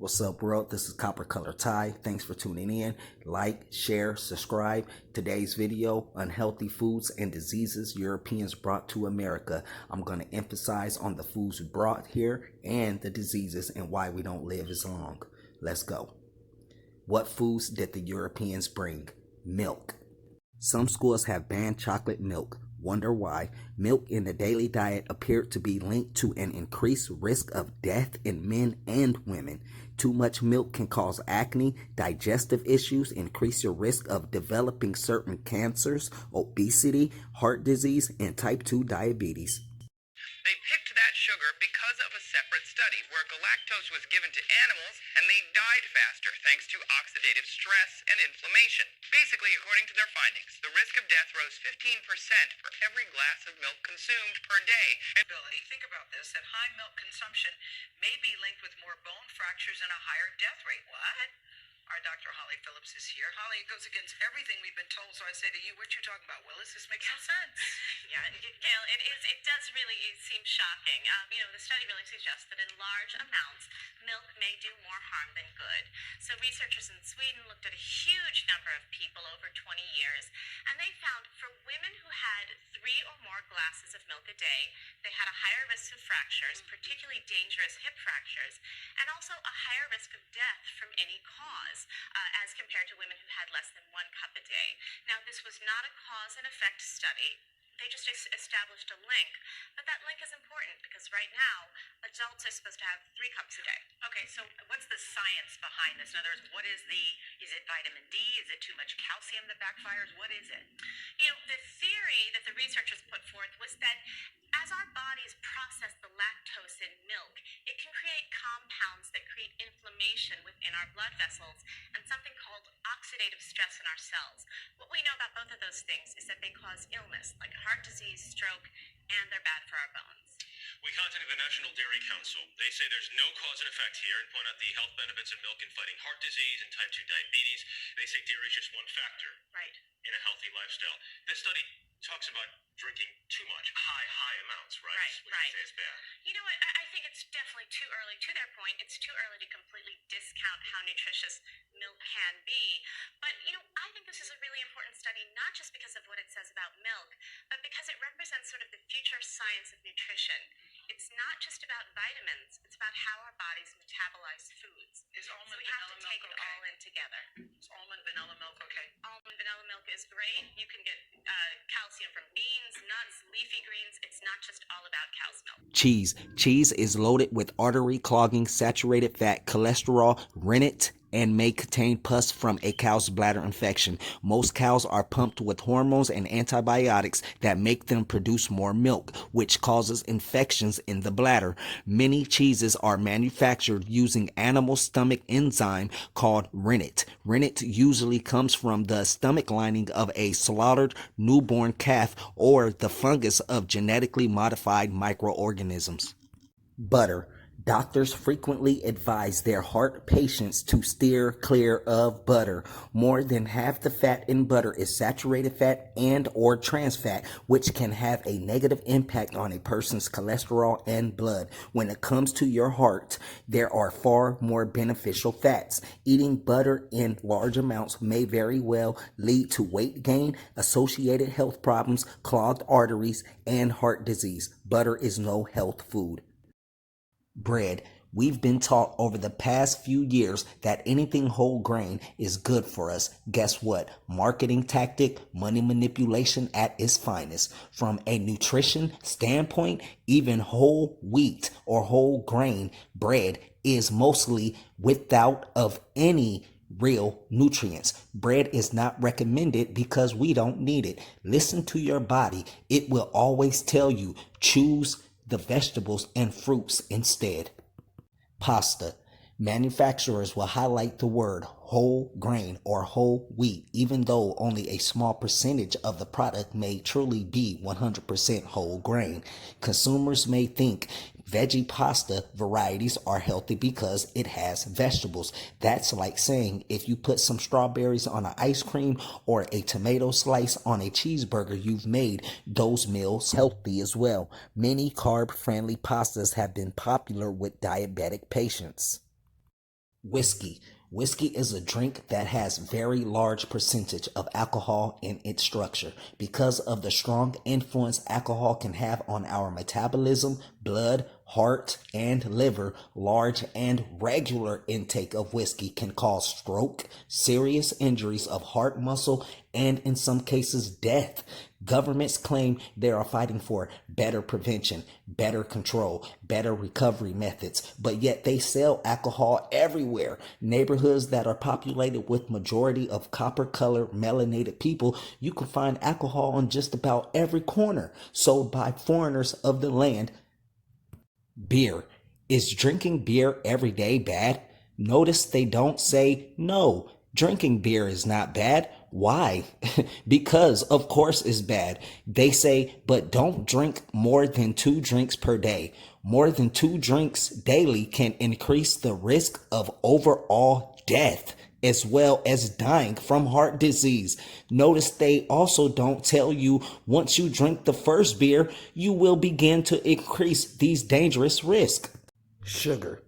What's up, world? This is Copper Color Ty. Thanks for tuning in. Like, share, subscribe. Today's video, unhealthy foods and diseases Europeans brought to America. I'm going to emphasize on the foods brought here and the diseases and why we don't live as long. Let's go. What foods did the Europeans bring? Milk. Some schools have banned chocolate milk. Wonder why? Milk in the daily diet appeared to be linked to an increased risk of death in men and women. Too much milk can cause acne, digestive issues, increase your risk of developing certain cancers, obesity, heart disease, and type 2 diabetes. They picked that sugar because of a separate study where galactose was given to animals and they died faster thanks to oxidative stress and inflammation. Basically, according to their findings, the risk of death rose 15% for every glass of milk consumed per day. And Billy, think about this, that high milk consumption may be linked with more bone fractures and a higher death rate. What? Our Dr. Holly Phillips is here. Holly, it goes against everything we've been told, so I say to you, what you talking about, Willis? This makes no sense. Yeah, Gail, it does really seem shocking. The study really suggests that in large amounts, milk may do more harm than good. So researchers in Sweden looked at a huge number of people over 20 years, and they found for women who had 3 or more glasses of milk a day, they had a higher risk of fractures, particularly dangerous hip fractures, and also a higher risk of death from any cause, as compared to women who had less than 1 cup a day. Now, this was not a cause and effect study. They just established a link, but that link is important because right now, adults are supposed to have 3 cups a day. Okay, so what's the science behind this? In other words, is it vitamin D? Is it too much calcium that backfires? What is it? The theory that the researchers put forth was that as our bodies process the lactose in milk, it can create compounds that create inflammation within our blood vessels and something called oxidative stress in our cells. What we know about both of those things is that they cause illness, like heart disease, stroke, and they're bad for our bones. We contacted the National Dairy Council. They say there's no cause and effect here and point out the health benefits of milk in fighting heart disease and type 2 diabetes. They say dairy is just one factor Right. in a healthy lifestyle. This study talks about drinking too much, high amounts, right? Right, Which right. they say is bad. You know what? I think it's definitely too early. To their point, it's too early to completely discount how nutritious milk can be. But, I think this is a really important study, not just because of what it says about milk, but because it represents sort of the future science of nutrition. It's not just about vitamins. It's about how our bodies metabolize foods. Is So almond we have to vanilla take milk it all okay? in together. Is almond vanilla milk okay? Almond vanilla milk is great. You can get calcium from beans, nuts, leafy greens. It's not just all about cow's milk. Cheese. Cheese is loaded with artery clogging, saturated fat, cholesterol, rennet, and may contain pus from a cow's bladder infection. Most cows are pumped with hormones and antibiotics that make them produce more milk, which causes infections in the bladder. Many cheeses are manufactured using animal stomach enzyme called rennet. Rennet usually comes from the stomach lining of a slaughtered newborn calf or the fungus of genetically modified microorganisms. Butter. Doctors frequently advise their heart patients to steer clear of butter. More than half the fat in butter is saturated fat and or trans fat, which can have a negative impact on a person's cholesterol and blood. When it comes to your heart, there are far more beneficial fats. Eating butter in large amounts may very well lead to weight gain, associated health problems, clogged arteries, and heart disease. Butter is no health food. Bread. We've been taught over the past few years that anything whole grain is good for us. Guess what? Marketing tactic, money manipulation at its finest. From a nutrition standpoint, even whole wheat or whole grain bread is mostly without of any real nutrients. Bread is not recommended because we don't need it. Listen to your body. It will always tell you choose the vegetables and fruits instead. Pasta. Manufacturers will highlight the word whole grain or whole wheat, even though only a small percentage of the product may truly be 100% whole grain. Consumers may think veggie pasta varieties are healthy because it has vegetables. That's like saying if you put some strawberries on an ice cream or a tomato slice on a cheeseburger you've made, those meals healthy as well. Many carb-friendly pastas have been popular with diabetic patients. Whiskey. Whiskey is a drink that has very large percentage of alcohol in its structure. Because of the strong influence alcohol can have on our metabolism, blood, heart, and liver, large and regular intake of whiskey can cause stroke, serious injuries of heart muscle, and in some cases death. Governments claim they are fighting for better prevention, better control, better recovery methods, but yet they sell alcohol everywhere. Neighborhoods that are populated with majority of copper-colored melanated people, you can find alcohol on just about every corner, sold by foreigners of the land. Beer. Is drinking beer every day bad? Notice they don't say no. Drinking beer is not bad. Why? Because of course it's bad. They say, but don't drink more than 2 drinks per day. More than 2 drinks daily can increase the risk of overall death as well as dying from heart disease. Notice they also don't tell you once you drink the first beer, you will begin to increase these dangerous risks. Sugar.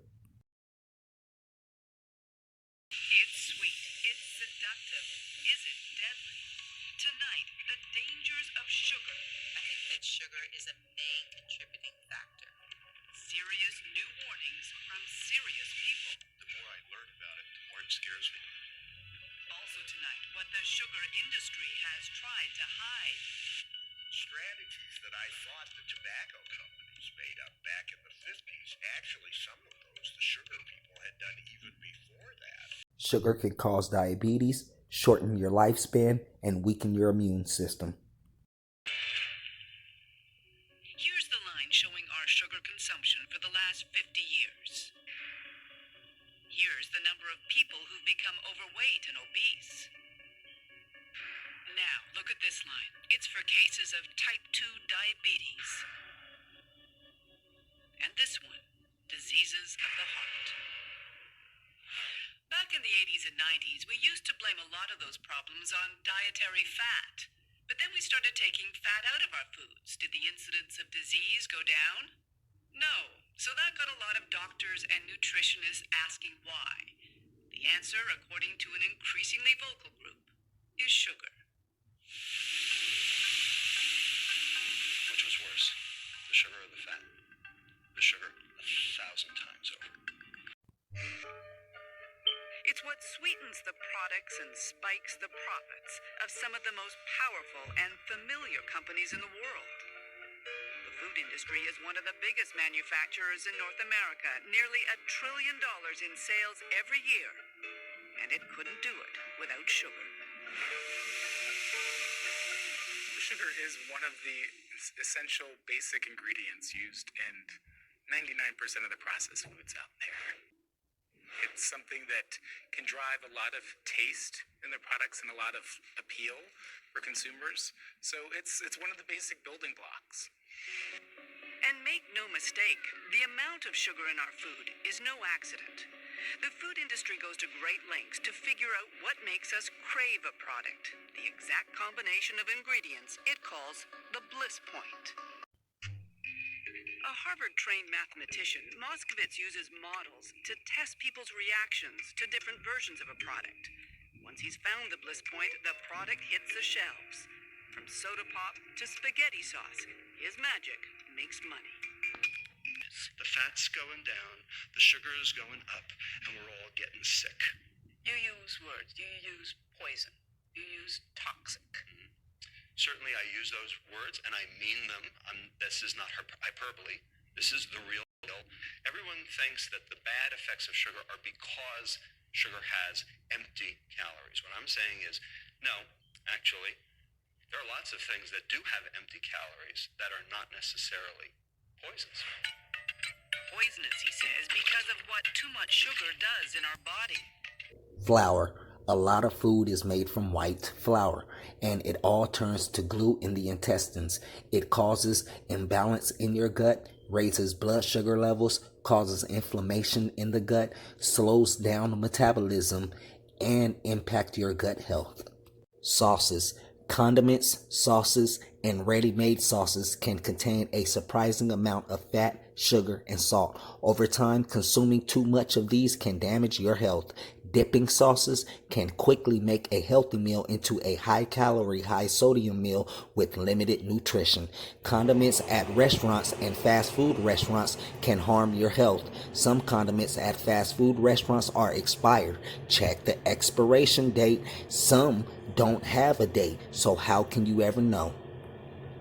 It's sweet. It's seductive. Is it deadly? Tonight, the dangers of sugar. I think that sugar is a main contributing factor. Serious new warnings from serious people. The more I learn about it, the more it scares me. Also tonight, what the sugar industry has tried to hide. Strategies that I thought the tobacco companies made up back in the 50s, actually some of those the sugar people had done even before that. Sugar can cause diabetes, shorten your lifespan, and weaken your immune system. Here's the line showing our sugar consumption for the last 50 years. Here's the number of people who've become overweight and obese. Now, look at this line. It's for cases of type 2 diabetes. And this one, diseases of the heart. Back in the 80s and 90s, we used to blame a lot of those problems on dietary fat. But then we started taking fat out of our foods. Did the incidence of disease go down? No. So that got a lot of doctors and nutritionists asking why. The answer, according to an increasingly vocal group, is sugar. Which was worse, the sugar or the fat? The sugar 1,000 times over. It's what sweetens the products and spikes the profits of some of the most powerful and familiar companies in the world. The food industry is one of the biggest manufacturers in North America, nearly $1 trillion in sales every year. And it couldn't do it without sugar. Sugar is one of the essential basic ingredients used in 99% of the processed foods out there. It's something that can drive a lot of taste in their products and a lot of appeal for consumers. So it's one of the basic building blocks. And make no mistake, the amount of sugar in our food is no accident. The food industry goes to great lengths to figure out what makes us crave a product, the exact combination of ingredients it calls the bliss point. A Harvard-trained mathematician, Moskowitz uses models to test people's reactions to different versions of a product. Once he's found the bliss point, the product hits the shelves. From soda pop to spaghetti sauce, his magic makes money. The fat's going down, the sugar's going up, and we're all getting sick. You use words. You use poison. You use toxic. Certainly I use those words, and I mean them. This is not hyperbole. This is the real deal. Everyone thinks that the bad effects of sugar are because sugar has empty calories. What I'm saying is, no, actually, there are lots of things that do have empty calories that are not necessarily poisons. Poisonous, he says, because of what too much sugar does in our body. Flour. A lot of food is made from white flour, and it all turns to glue in the intestines. It causes imbalance in your gut, raises blood sugar levels, causes inflammation in the gut, slows down metabolism, and impact your gut health. Sauces. Condiments, sauces, and ready-made sauces can contain a surprising amount of fat, sugar, and salt. Over time, consuming too much of these can damage your health. Dipping sauces can quickly make a healthy meal into a high-calorie, high-sodium meal with limited nutrition. Condiments at restaurants and fast food restaurants can harm your health. Some condiments at fast food restaurants are expired. Check the expiration date. Some don't have a date, so how can you ever know?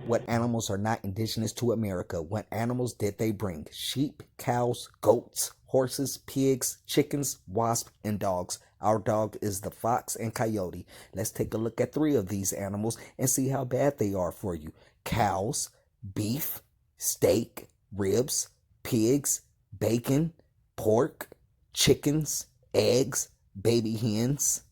What animals are not indigenous to America? What animals did they bring? Sheep, cows, goats, horses, pigs, chickens, wasps, and dogs. Our dog is the fox and coyote. Let's take a look at 3 of these animals and see how bad they are for you. Cows, beef, steak, ribs, pigs, bacon, pork, chickens, eggs, baby hens.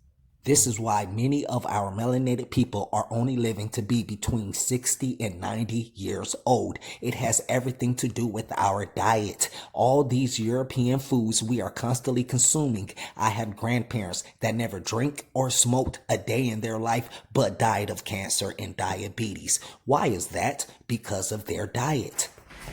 This is why many of our melanated people are only living to be between 60 and 90 years old. It has everything to do with our diet. All these European foods we are constantly consuming. I have grandparents that never drank or smoked a day in their life but died of cancer and diabetes. Why is that? Because of their diet.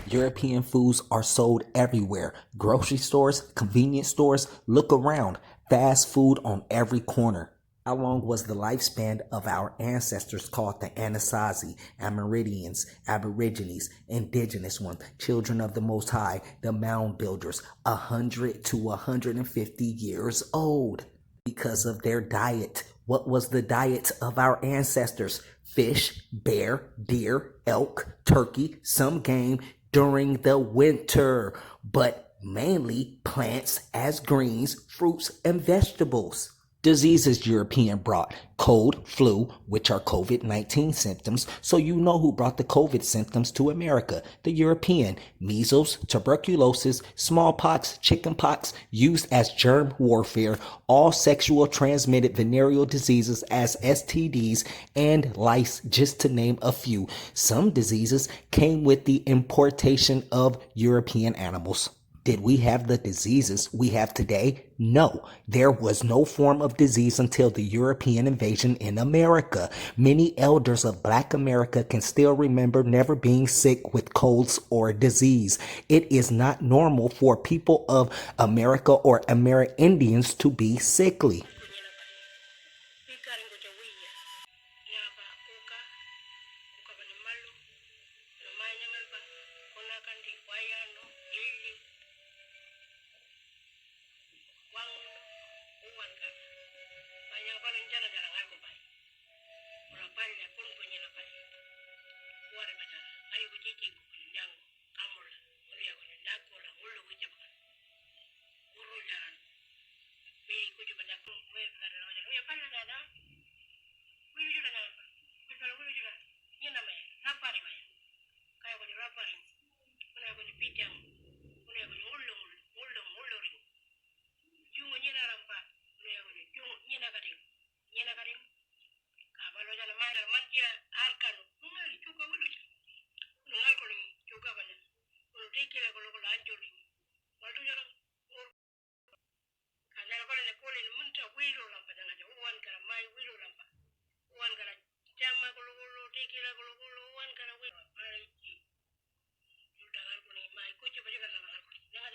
European foods are sold everywhere. Grocery stores, convenience stores, look around. Fast food on every corner. How long was the lifespan of our ancestors called the Anasazi, Amerindians, Aborigines, Indigenous ones, Children of the Most High, the Mound Builders? 100 to 150 years old because of their diet. What was the diet of our ancestors? Fish, bear, deer, elk, turkey, some game during the winter, but mainly plants as greens, fruits, and vegetables. Diseases European brought: cold, flu, which are COVID-19 symptoms, so you know who brought the COVID symptoms to America. The European. Measles, tuberculosis, smallpox, chickenpox, used as germ warfare, all sexual transmitted venereal diseases as STDs, and lice, just to name a few. Some diseases came with the importation of European animals. Did we have the diseases we have today? No, there was no form of disease until the European invasion in America. Many elders of Black America can still remember never being sick with colds or disease. It is not normal for people of America or Amerindians to be sickly. Jangan